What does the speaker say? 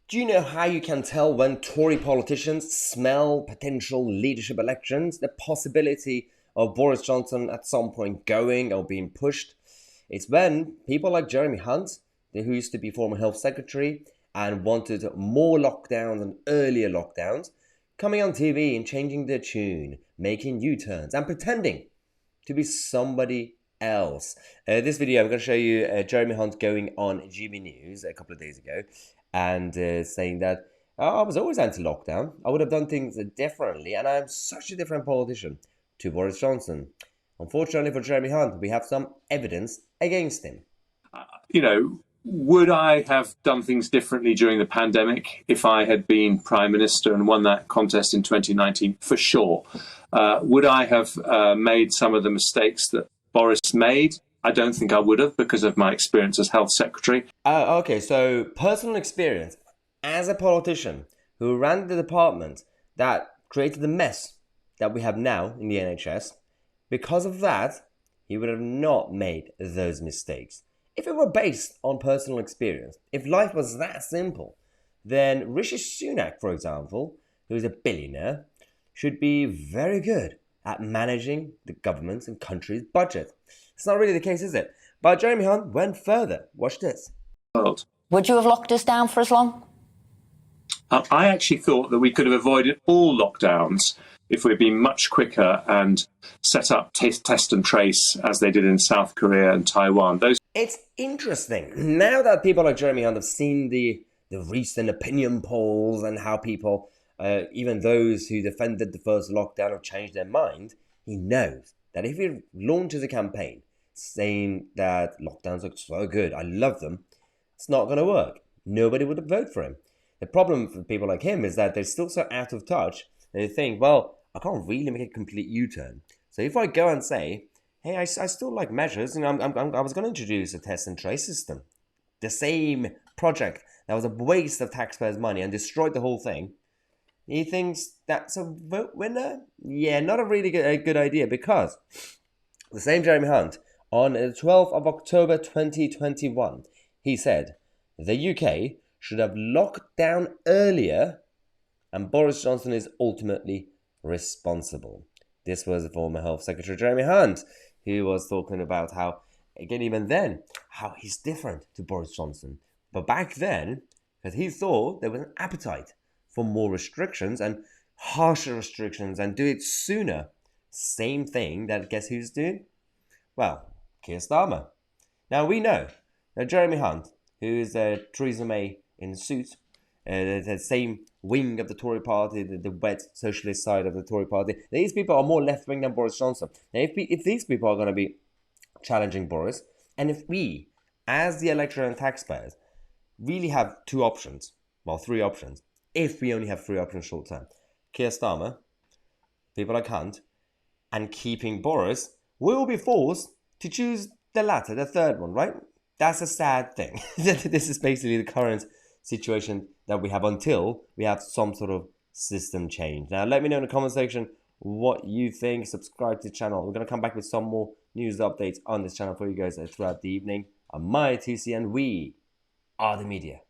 Do you know how you can tell when Tory politicians smell potential leadership elections? The possibility of Boris Johnson at some point going or being pushed. It's when people like Jeremy Hunt, who used to be former health secretary and wanted more lockdowns and earlier lockdowns, coming on TV and changing their tune, making U-turns and pretending to be somebody else. This video, I'm going to show you Jeremy Hunt going on GB News a couple of days ago and saying that I was always anti-lockdown. I would have done things differently, and I'm such a different politician to Boris Johnson. Unfortunately for Jeremy Hunt, we have some evidence against him. Would I have done things differently during the pandemic if I had been Prime Minister and won that contest in 2019? For sure. Would I have made some of the mistakes that Boris made? I don't think I would have, because of my experience as Health Secretary. Okay, so personal experience as a politician who ran the department that created the mess that we have now in the NHS. Because of that, he would have not made those mistakes. If it were based on personal experience, if life was that simple, then Rishi Sunak, for example, who is a billionaire, should be very good at managing the government's and country's budget. It's not really the case, is it? But Jeremy Hunt went further. Watch this. Would you have locked us down for as long? I actually thought that we could have avoided all lockdowns if we'd been much quicker and set up test and trace as they did in South Korea and Taiwan. It's interesting. Now that people like Jeremy Hunt have seen the recent opinion polls and how people, even those who defended the first lockdown, have changed their mind, he knows that if he launches a campaign saying that lockdowns look so good, I love them, it's not going to work. Nobody would vote for him. The problem for people like him is that they're still so out of touch that they think, well, I can't really make a complete U-turn. So if I go and say, hey, I still like measures, and I was going to introduce a test and trace system, the same project that was a waste of taxpayers' money and destroyed the whole thing, he thinks that's a vote winner? Yeah, not a really good idea, because the same Jeremy Hunt, on the 12th of October 2021, he said, the UK should have locked down earlier and Boris Johnson is ultimately responsible. This was the former Health Secretary Jeremy Hunt, who was talking about how, again, even then, how he's different to Boris Johnson. But back then, because he thought there was an appetite for more restrictions and harsher restrictions and do it sooner. Same thing that, guess who's doing? Well, Keir Starmer. Now we know that Jeremy Hunt, who is Theresa May in suit, the same wing of the Tory party, the wet socialist side of the Tory party, these people are more left-wing than Boris Johnson. Now, if these people are going to be challenging Boris, and if we, as the electorate and taxpayers, really have two options, well, three options, if we only have three options short term, Keir Starmer, people like Hunt, and keeping Boris, we will be forced to choose the latter, the third one, right? That's a sad thing. This is basically the current situation that we have until we have some sort of system change. Now, let me know in the comment section what you think. Subscribe to the channel. We're going to come back with some more news updates on this channel for you guys throughout the evening. I'm Tousi, and we are the media.